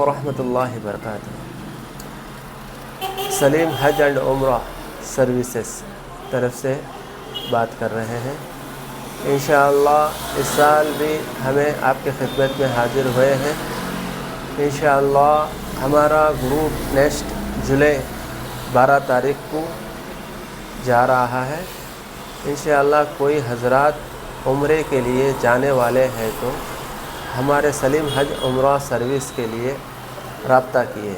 ورحمۃ اللہ وبرکاتہ۔ سلیم حج اینڈ عمرہ سروسز طرف سے بات کر رہے ہیں۔ انشاءاللہ اس سال بھی ہمیں آپ کی خدمت میں حاضر ہوئے ہیں۔ انشاءاللہ ہمارا گروپ نیکسٹ جولائی 12 تاریخ کو جا رہا ہے۔ انشاءاللہ کوئی حضرات عمرے کے لیے جانے والے ہیں تو ہمارے سلیم حج عمرہ سروس کے لیے رابطہ کیے،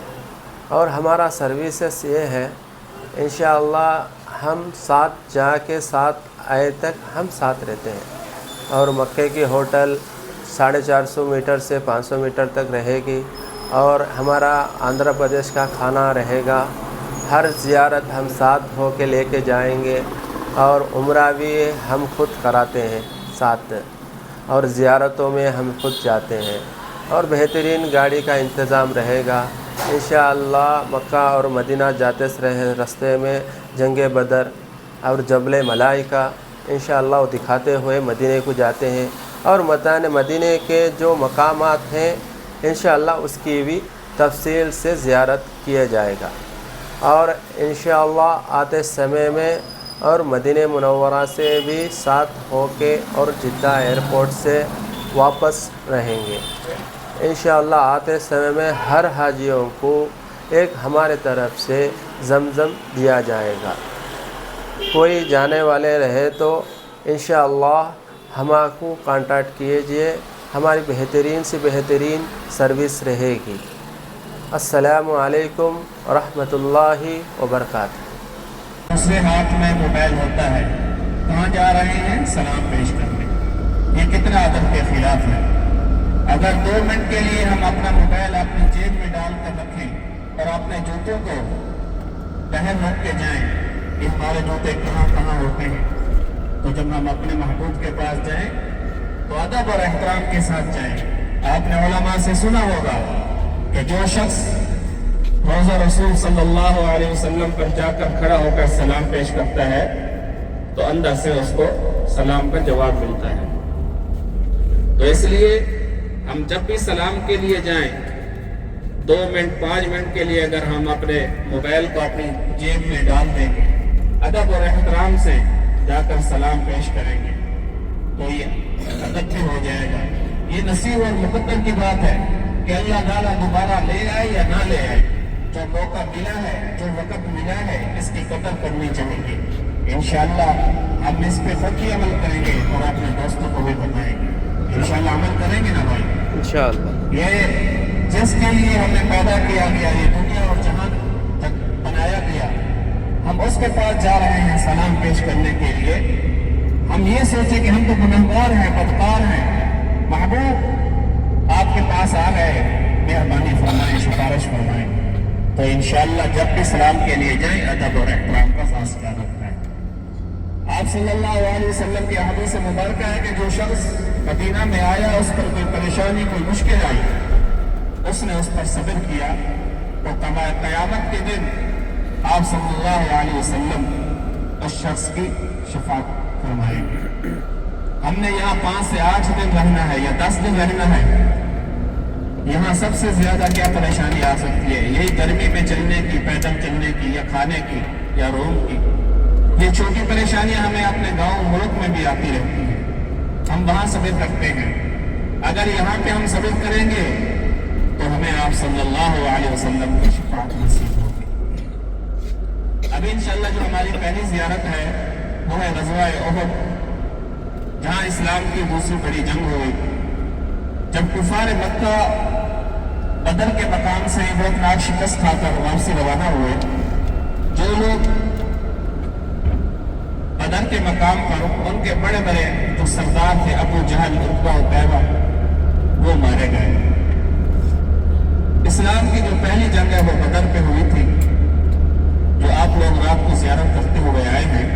اور ہمارا سروسز یہ ہے انشاءاللہ ہم ساتھ جا کے ساتھ آئے تک ہم ساتھ رہتے ہیں، اور مکے کی ہوٹل 450 میٹر سے 500 میٹر تک رہے گی، اور ہمارا آندھرا پردیش کا کھانا رہے گا۔ ہر زیارت ہم ساتھ ہو کے لے کے جائیں گے، اور عمرہ بھی ہم خود کراتے ہیں ساتھ، اور زیارتوں میں ہم خود جاتے ہیں، اور بہترین گاڑی کا انتظام رہے گا۔ انشاءاللہ مکہ اور مدینہ جاتے رہے رستے میں جنگ بدر اور جبل ملائکہ انشاءاللہ وہ دکھاتے ہوئے مدینے کو جاتے ہیں، اور مدینے کے جو مقامات ہیں انشاءاللہ اس کی بھی تفصیل سے زیارت کیا جائے گا، اور انشاءاللہ آتے سمے میں اور مدینہ منورہ سے بھی ساتھ ہو کے اور جدہ ایئرپورٹ سے واپس رہیں گے۔ انشاءاللہ آتے سمے میں ہر حاجیوں کو ایک ہمارے طرف سے زمزم دیا جائے گا۔ کوئی جانے والے رہے تو انشاءاللہ ہمارے کو کانٹیکٹ کیجئے، ہماری بہترین سے بہترین سروس رہے گی۔ السلام علیکم ورحمۃ اللہ وبرکاتہ۔ دوسرے ہاتھ میں موبائل ہوتا ہے، کہاں جا رہے ہیں؟ سلام پیش کرنے۔ یہ کتنا ادب کے خلاف ہے۔ اگر 2 منٹ کے لیے ہم اپنا موبائل اپنی جیب میں ڈال کر رکھیں اور اپنے جوتوں کو پہن رکھ کے جائیں کہ ہمارے جوتے کہاں کہاں ہوتے ہیں، تو جب ہم اپنے محبوب کے پاس جائیں تو ادب اور احترام کے ساتھ جائیں۔ آپ نے علماء سے سنا ہوگا کہ جو شخص روضہ رسول صلی اللہ علیہ وسلم پر جا کر کھڑا ہو کر سلام پیش کرتا ہے تو اندر سے اس کو سلام کا جواب ملتا ہے۔ تو اس لیے ہم جب بھی سلام کے لیے جائیں 2 منٹ 5 منٹ کے لیے اگر ہم اپنے موبائل کو اپنی جیب میں ڈال دیں گے، ادب اور احترام سے جا کر سلام پیش کریں گے تو یہ ادب بھی ہو جائے گا۔ یہ نصیب اور مقدر کی بات ہے کہ اللہ تعالیٰ دوبارہ لے آئے یا نہ لے آئے۔ جو موقع ملا ہے، جو وقت ملا ہے، اس کی قدر کرنی چاہیے۔ انشاءاللہ ہم اس پہ خود بھی عمل کریں گے اور اپنے دوستوں کو بھی بتائیں گے۔ انشاءاللہ عمل کریں گے نا بھائی؟ انشاءاللہ یہ جس کے لیے ہمیں پیدا کیا گیا، یہ دنیا اور جہان تک بنایا گیا، ہم اس کے پاس جا رہے ہیں سلام پیش کرنے کے لیے۔ ہم یہ سوچیں کہ ہم تو گنہگار ہیں، بدکار ہیں، محبوب آپ کے پاس آ گئے، مہربانی فرمائیں، سفارش فرمائیں، تو انشاءاللہ جب بھی سلام کے لیے جائیں ادب اور احترام کا خاص خیال رکھنا ہے۔ آپ صلی اللہ علیہ وسلم کی حدیث مبارکہ ہے کہ جو شخص مدینہ میں آیا، اس پر کوئی پریشانی کوئی مشکل آئی، اس نے اس پر صبر کیا، تو قیامت کے دن آپ صلی اللہ علیہ وسلم اس شخص کی شفاعت فرمائیں گے۔ ہم نے یہاں 5 سے 8 دن رہنا ہے یا 10 دن رہنا ہے، یہاں سب سے زیادہ کیا پریشانی آ سکتی ہے؟ یہی گرمی میں چلنے کی، پیدل چلنے کی، یا کھانے کی، یا روم کی۔ یہ چھوٹی پریشانیاں ہمیں اپنے گاؤں ملک میں بھی آتی رہتی ہیں، ہم وہاں صبر کرتے ہیں۔ اگر یہاں پہ ہم صبر کریں گے تو ہمیں آپ صلی اللہ علیہ وسلم کی شفاعت نصیب ہوگی۔ ابھی انشاءاللہ جو ہماری پہلی زیارت ہے وہ ہے غزوہ احد، جہاں اسلام کی دوسری بڑی جنگ ہوئی، جب کفار مکہ بدر کے مقام سے بہت شکست کھا کر واپسی روانہ ہوئے۔ جو لوگ بدر کے مقام پر ان کے بڑے بڑے جو سردار تھے، ابو جہل، عتبہ، عتیبہ، وہ مارے گئے۔ اسلام کی جو پہلی جنگ ہے وہ بدر پہ ہوئی تھی، جو آپ لوگ رات کو زیارت کرتے ہوئے آئے ہیں۔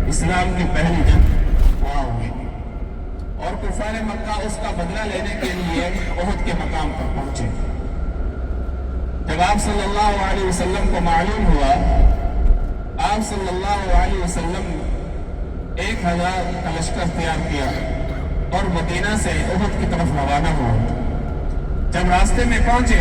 اسلام کی پہلی جنگ وہاں ہوئی تھی، اور کفار مکہ اس کا بدلہ لینے کے لیے احد کے مقام پر پہنچے۔ جب آپ صلی اللہ علیہ وسلم کو معلوم ہوا، آپ صلی اللہ علیہ وسلم 1000 کا لشکر تیار کیا اور مدینہ سے احد کی طرف روانہ ہوا۔ جب راستے میں پہنچے